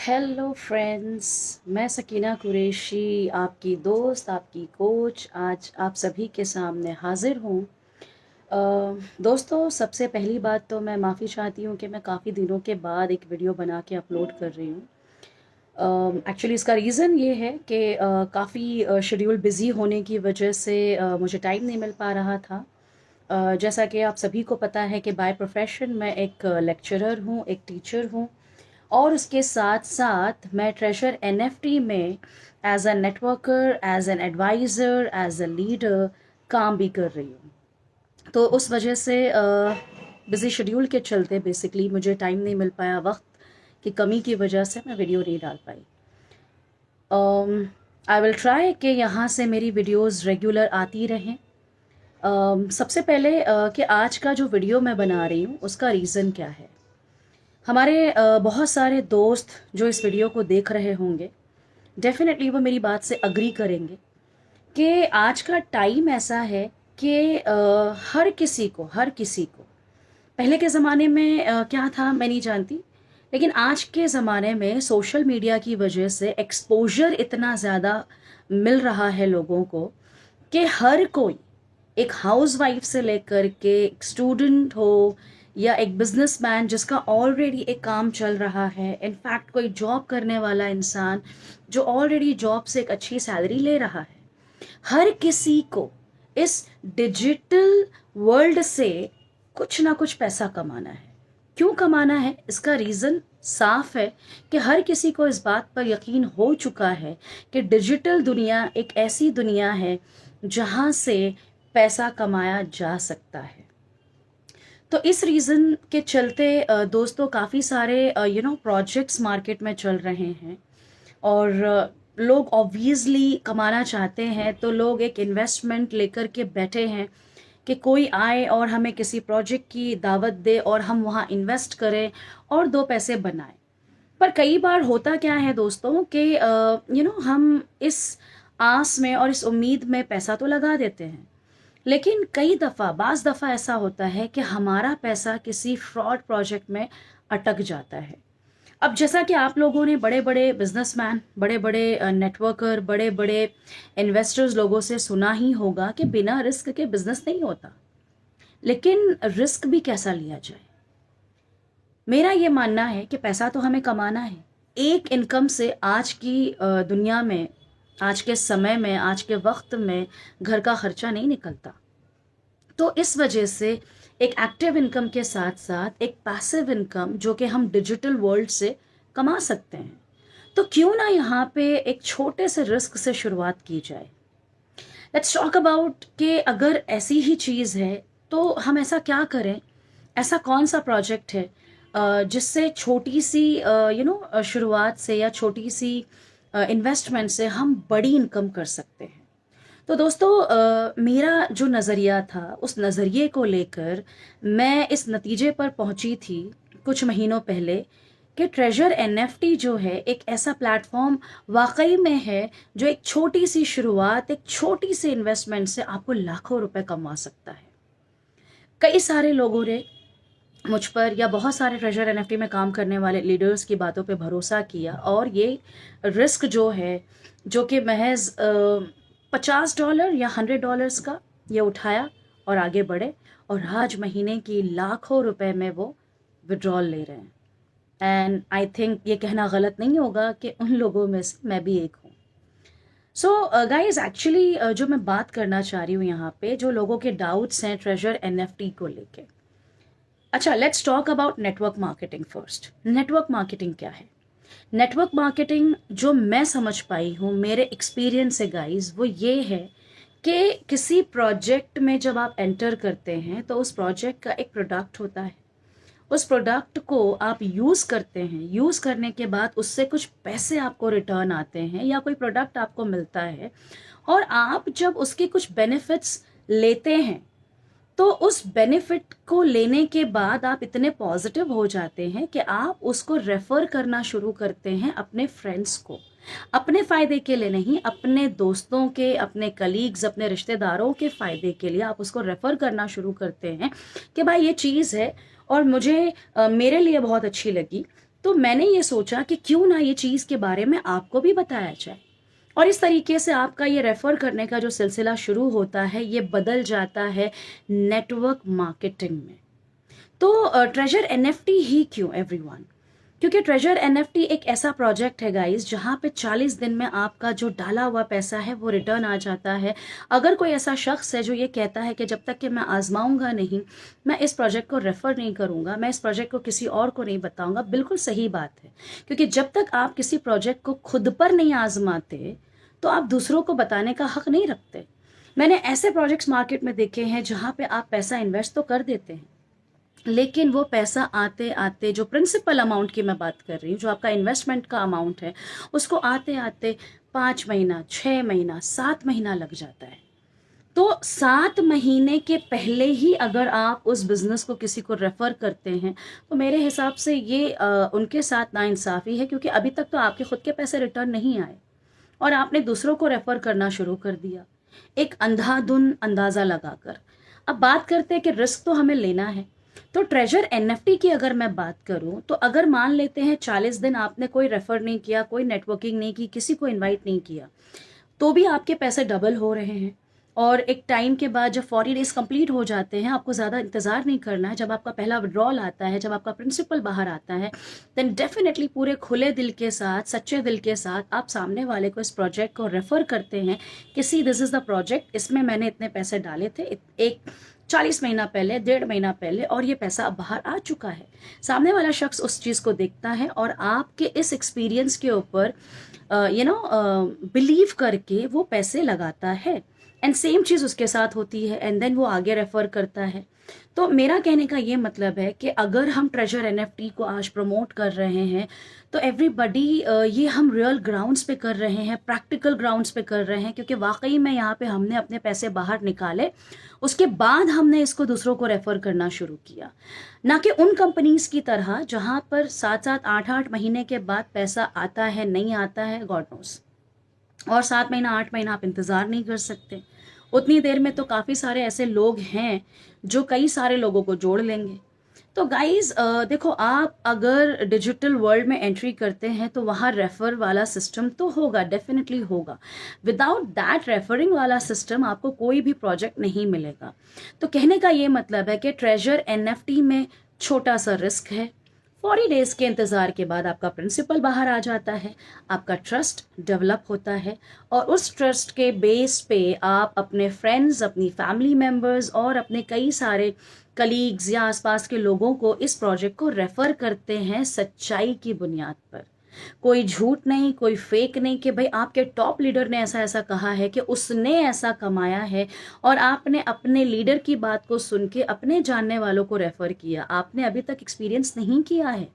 Hello friends, मैं सकीना कुरैशी, आपकी दोस्त, आपकी कोच, आज आप सभी के सामने हाजिर हूँ। दोस्तों, सबसे पहली बात तो मैं माफ़ी चाहती हूँ कि मैं काफ़ी दिनों के बाद एक वीडियो बना के अपलोड कर रही हूँ। एक्चुअली इसका रीज़न ये है कि काफ़ी शेड्यूल बिज़ी होने की वजह से मुझे टाइम नहीं मिल पा रहा था। जैसा कि आप सभी को पता है कि बाय प्रोफेशन मैं एक लेक्चरर हूँ, एक टीचर हूँ, और उसके साथ साथ मैं ट्रेजर एनएफटी में as a networker, as an adviser, as a leader काम भी कर रही हूँ। तो उस वजह से बिज़ी शेड्यूल के चलते बेसिकली मुझे टाइम नहीं मिल पाया, वक्त की कमी की वजह से मैं वीडियो नहीं डाल पाई। आई विल ट्राई कि यहाँ से मेरी वीडियोस रेगुलर आती रहें। सबसे पहले कि आज का जो वीडियो मैं बना रही हूँ उसका रीज़न क्या है। हमारे बहुत सारे दोस्त जो इस वीडियो को देख रहे होंगे, डेफिनेटली वो मेरी बात से अग्री करेंगे कि आज का टाइम ऐसा है कि हर किसी को पहले के ज़माने में क्या था मैं नहीं जानती, लेकिन आज के ज़माने में सोशल मीडिया की वजह से एक्सपोजर इतना ज़्यादा मिल रहा है लोगों को कि हर कोई, एक हाउसवाइफ से लेकर के एक स्टूडेंट हो या एक बिजनेसमैन जिसका ऑलरेडी एक काम चल रहा है, इनफैक्ट कोई जॉब करने वाला इंसान जो ऑलरेडी जॉब से एक अच्छी सैलरी ले रहा है, हर किसी को इस डिजिटल वर्ल्ड से कुछ ना कुछ पैसा कमाना है। क्यों कमाना है? इसका रीज़न साफ है कि हर किसी को इस बात पर यकीन हो चुका है कि डिजिटल दुनिया एक ऐसी दुनिया है जहां से पैसा कमाया जा सकता है। तो इस रीज़न के चलते दोस्तों काफ़ी सारे प्रोजेक्ट्स मार्केट में चल रहे हैं, और लोग ऑब्वियसली कमाना चाहते हैं, तो लोग एक इन्वेस्टमेंट लेकर के बैठे हैं कि कोई आए और हमें किसी प्रोजेक्ट की दावत दे और हम वहाँ इन्वेस्ट करें और दो पैसे बनाएं। पर कई बार होता क्या है दोस्तों कि हम इस आस में और इस उम्मीद में पैसा तो लगा देते हैं, लेकिन बाज़ दफ़ा ऐसा होता है कि हमारा पैसा किसी फ्रॉड प्रोजेक्ट में अटक जाता है। अब जैसा कि आप लोगों ने बड़े बड़े बिजनेसमैन, बड़े बड़े नेटवर्कर, बड़े बड़े इन्वेस्टर्स लोगों से सुना ही होगा कि बिना रिस्क के बिजनेस नहीं होता। लेकिन रिस्क भी कैसा लिया जाए? मेरा ये मानना है कि पैसा तो हमें कमाना है। एक इनकम से आज की दुनिया में, आज के समय में, आज के वक्त में घर का खर्चा नहीं निकलता। तो इस वजह से एक एक्टिव इनकम के साथ साथ एक पैसिव इनकम जो कि हम डिजिटल वर्ल्ड से कमा सकते हैं। तो क्यों ना यहाँ पे एक छोटे से रिस्क से शुरुआत की जाए। लेट्स टॉक अबाउट कि अगर ऐसी ही चीज़ है तो हम ऐसा क्या करें, ऐसा कौन सा प्रोजेक्ट है जिससे छोटी सी शुरुआत से या छोटी सी इन्वेस्टमेंट से हम बड़ी इनकम कर सकते हैं। तो दोस्तों, मेरा जो नज़रिया था उस नज़रिए को लेकर मैं इस नतीजे पर पहुंची थी कुछ महीनों पहले कि ट्रेजर एनएफटी जो है एक ऐसा प्लेटफॉर्म वाकई में है जो एक छोटी सी शुरुआत, एक छोटी सी इन्वेस्टमेंट से आपको लाखों रुपए कमा सकता है। कई सारे लोगों ने मुझ पर या बहुत सारे ट्रेजर एनएफटी में काम करने वाले लीडर्स की बातों पे भरोसा किया, और ये रिस्क जो है, जो कि महज $50 या $100 का, ये उठाया और आगे बढ़े, और आज महीने की लाखों रुपए में वो विड्रॉल ले रहे हैं। एंड आई थिंक ये कहना गलत नहीं होगा कि उन लोगों में से मैं भी एक हूँ। सो गाइज, एक्चुअली जो मैं बात करना चाह रही हूँ यहाँ पे, जो लोगों के डाउट्स हैं ट्रेजर एनएफटी को लेके। अच्छा, let's talk about network marketing first. Network marketing क्या है? नेटवर्क मार्केटिंग जो मैं समझ पाई हूँ मेरे एक्सपीरियंस से गाइज, वो ये है कि किसी प्रोजेक्ट में जब आप एंटर करते हैं तो उस प्रोजेक्ट का एक प्रोडक्ट होता है। उस प्रोडक्ट को आप यूज़ करते हैं, यूज़ करने के बाद उससे कुछ पैसे आपको रिटर्न आते हैं या कोई प्रोडक्ट आपको मिलता है, और आप जब उसके कुछ बेनिफिट्स लेते हैं तो उस बेनिफिट को लेने के बाद आप इतने पॉजिटिव हो जाते हैं कि आप उसको रेफर करना शुरू करते हैं अपने फ्रेंड्स को। अपने फ़ायदे के लिए नहीं, अपने दोस्तों के, अपने कलीग्स, अपने रिश्तेदारों के फ़ायदे के लिए आप उसको रेफ़र करना शुरू करते हैं कि भाई ये चीज़ है और मुझे मेरे लिए बहुत अच्छी लगी, तो मैंने ये सोचा कि क्यों ना ये चीज़ के बारे में आपको भी बताया जाए, और इस तरीके से आपका ये रेफ़र करने का जो सिलसिला शुरू होता है ये बदल जाता है नेटवर्क मार्केटिंग में। तो ट्रेजर एनएफटी ही क्यों एवरीवन? क्योंकि ट्रेजर एनएफटी एक ऐसा प्रोजेक्ट है गाइस जहाँ पे 40 दिन में आपका जो डाला हुआ पैसा है वो रिटर्न आ जाता है। अगर कोई ऐसा शख्स है जो ये कहता है कि जब तक कि मैं आजमाऊंगा नहीं, मैं इस प्रोजेक्ट को रेफ़र नहीं करूंगा, मैं इस प्रोजेक्ट को किसी और को नहीं बताऊंगा, बिल्कुल सही बात है। क्योंकि जब तक आप किसी प्रोजेक्ट को खुद पर नहीं आजमाते तो आप दूसरों को बताने का हक नहीं रखते। मैंने ऐसे प्रोजेक्ट्स मार्केट में देखे हैं जहाँ पे आप पैसा इन्वेस्ट तो कर देते हैं, लेकिन वो पैसा आते आते, जो प्रिंसिपल अमाउंट की मैं बात कर रही हूँ, जो आपका इन्वेस्टमेंट का अमाउंट है, उसको आते आते 5 महीना, 6 महीना, 7 महीना लग जाता है। तो 7 महीने के पहले ही अगर आप उस बिज़नेस को किसी को रेफ़र करते हैं तो मेरे हिसाब से ये उनके साथ नाइंसाफ़ी है, क्योंकि अभी तक तो आपके खुद के पैसे रिटर्न नहीं आए और आपने दूसरों को रेफ़र करना शुरू कर दिया एक अंधाधुन अंदाज़ा लगाकर। अब बात करते हैं कि रिस्क तो हमें लेना है। तो ट्रेजर एनएफटी की अगर मैं बात करूं तो अगर मान लेते हैं 40 दिन आपने कोई रेफर नहीं किया, कोई नेटवर्किंग नहीं की, किसी को इनवाइट नहीं किया, तो भी आपके पैसे डबल हो रहे हैं। और एक टाइम के बाद जब 40 डेज कंप्लीट हो जाते हैं, आपको ज़्यादा इंतज़ार नहीं करना है। जब आपका पहला विड्रॉल आता है, जब आपका प्रिंसिपल बाहर आता है, देन डेफिनेटली पूरे खुले दिल के साथ, सच्चे दिल के साथ आप सामने वाले को इस प्रोजेक्ट को रेफ़र करते हैं कि see this is the project, इसमें मैंने इतने पैसे डाले थे एक 40 महीना पहले, 1.5 महीना पहले, और ये पैसा अब बाहर आ चुका है। सामने वाला शख्स उस चीज़ को देखता है और आपके इस एक्सपीरियंस के ऊपर बिलीव करके वो पैसे लगाता है। एंड सेम चीज़ उसके साथ होती है एंड देन वो आगे रेफ़र करता है। तो मेरा कहने का ये मतलब है कि अगर हम ट्रेजर एनएफटी को आज प्रमोट कर रहे हैं तो एवरीबडी, ये हम रियल ग्राउंड्स पे कर रहे हैं, प्रैक्टिकल ग्राउंड्स पे कर रहे हैं, क्योंकि वाकई में यहाँ पे हमने अपने पैसे बाहर निकाले, उसके बाद हमने इसको दूसरों को रेफ़र करना शुरू किया। ना कि उन कंपनीज़ की तरह जहाँ पर 7-7, 8-8 महीने के बाद पैसा आता है, नहीं आता है, गॉड नोस, और 7 महीना, 8 महीना आप इंतज़ार नहीं कर सकते। उतनी देर में तो काफ़ी सारे ऐसे लोग हैं जो कई सारे लोगों को जोड़ लेंगे। तो गाइज देखो, आप अगर डिजिटल वर्ल्ड में एंट्री करते हैं तो वहाँ रेफर वाला सिस्टम तो होगा, डेफिनेटली होगा। विदाउट दैट रेफरिंग वाला सिस्टम आपको कोई भी प्रोजेक्ट नहीं मिलेगा। तो कहने का ये मतलब है कि ट्रेजर एनएफटी में छोटा सा रिस्क है। 40 डेज के इंतज़ार के बाद आपका प्रिंसिपल बाहर आ जाता है, आपका ट्रस्ट डेवलप होता है, और उस ट्रस्ट के बेस पे आप अपने फ्रेंड्स, अपनी फैमिली मेम्बर्स और अपने कई सारे कलीग्स या आसपास के लोगों को इस प्रोजेक्ट को रेफ़र करते हैं सच्चाई की बुनियाद पर। कोई झूठ नहीं, कोई फेक नहीं कि भाई आपके टॉप लीडर ने ऐसा ऐसा कहा है कि उसने ऐसा कमाया है और आपने अपने लीडर की बात को सुन के अपने जानने वालों को रेफ़र किया। आपने अभी तक एक्सपीरियंस नहीं किया है,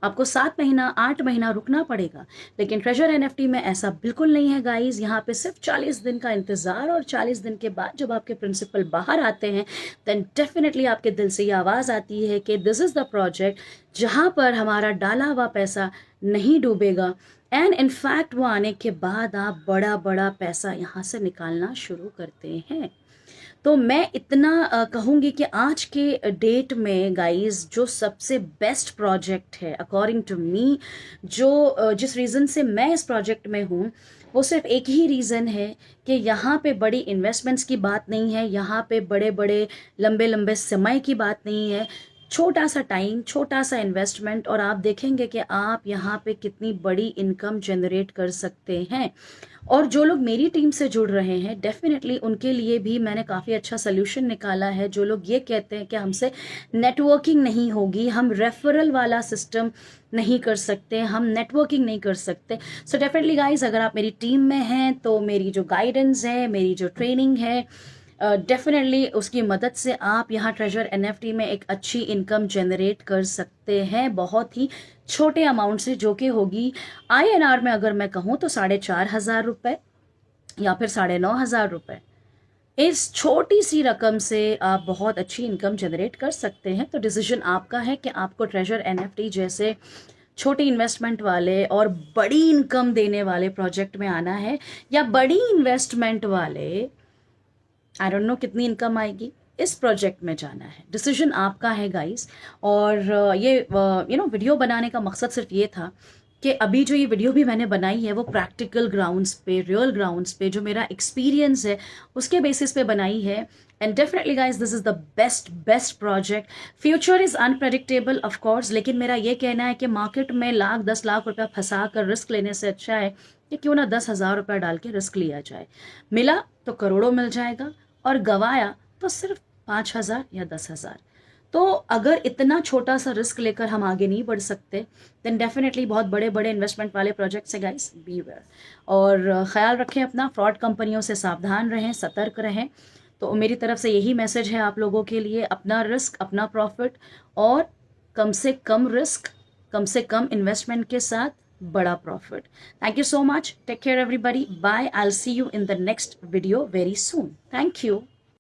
आपको 7 महीना, 8 महीना रुकना पड़ेगा। लेकिन ट्रेजर एनएफटी में ऐसा बिल्कुल नहीं है गाइज। यहाँ पे सिर्फ 40 दिन का इंतज़ार, और 40 दिन के बाद जब आपके प्रिंसिपल बाहर आते हैं देन डेफिनेटली आपके दिल से ये आवाज़ आती है कि दिस इज़ द प्रोजेक्ट जहाँ पर हमारा डाला हुआ पैसा नहीं डूबेगा। एंड इनफैक्ट वो आने के बाद आप बड़ा बड़ा पैसा यहाँ से निकालना शुरू करते हैं। तो मैं इतना कहूँगी कि आज के डेट में गाइस जो सबसे बेस्ट प्रोजेक्ट है अकॉर्डिंग टू मी, जो जिस रीज़न से मैं इस प्रोजेक्ट में हूँ, वो सिर्फ एक ही रीज़न है कि यहाँ पे बड़ी इन्वेस्टमेंट्स की बात नहीं है, यहाँ पे बड़े बड़े लंबे लंबे समय की बात नहीं है। छोटा सा टाइम, छोटा सा इन्वेस्टमेंट, और आप देखेंगे कि आप यहाँ पे कितनी बड़ी इनकम जनरेट कर सकते हैं। और जो लोग मेरी टीम से जुड़ रहे हैं डेफिनेटली उनके लिए भी मैंने काफ़ी अच्छा सोल्यूशन निकाला है। जो लोग ये कहते हैं कि हमसे नेटवर्किंग नहीं होगी, हम रेफरल वाला सिस्टम नहीं कर सकते, हम नेटवर्किंग नहीं कर सकते, सो डेफिनेटली गाइज अगर आप मेरी टीम में हैं तो मेरी जो गाइडेंस है, मेरी जो ट्रेनिंग है, डेफिनेटली उसकी मदद से आप यहाँ ट्रेजर एनएफटी में एक अच्छी इनकम जनरेट कर सकते हैं, बहुत ही छोटे अमाउंट से, जो कि होगी INR में अगर मैं कहूँ तो 4,500 रुपये या फिर 9,500 रुपये। इस छोटी सी रकम से आप बहुत अच्छी इनकम जनरेट कर सकते हैं। तो डिसीजन आपका है कि आपको ट्रेजर एनएफटी जैसे छोटी इन्वेस्टमेंट वाले और बड़ी इनकम देने वाले प्रोजेक्ट में आना है, या बड़ी इन्वेस्टमेंट वाले, आई डोंट नो कितनी इनकम आएगी, इस प्रोजेक्ट में जाना है, डिसीजन आपका है गाइस। और ये वीडियो बनाने का मकसद सिर्फ ये था कि अभी जो ये वीडियो भी मैंने बनाई है वो प्रैक्टिकल ग्राउंड्स पे, रियल ग्राउंड्स पे, जो मेरा एक्सपीरियंस है उसके बेसिस पे बनाई है। And definitely guys this is the best project. Future is unpredictable of course, लेकिन मेरा ये कहना है कि मार्केट में लाख 10 लाख रुपया फंसा कर रिस्क लेने से अच्छा है कि क्यों ना 10,000 रुपया डाल के रिस्क लिया जाए। मिला तो करोड़ों मिल जाएगा, और गवाया तो सिर्फ 5,000 या 10,000। तो अगर इतना छोटा सा रिस्क लेकर हम आगे नहीं बढ़ सकते, देन डेफिनेटली बहुत बड़े बड़े इन्वेस्टमेंट वाले प्रोजेक्ट्स है गाइस, बी वेयर। और ख्याल रखें अपना, फ्रॉड कंपनियों से सावधान रहें, सतर्क रहें। तो मेरी तरफ से यही मैसेज है आप लोगों के लिए, अपना रिस्क अपना प्रॉफिट, और कम से कम रिस्क, कम से कम इन्वेस्टमेंट के साथ बड़ा profit. Thank you so much, take care everybody, bye, I will see you in the next video very soon. Thank you.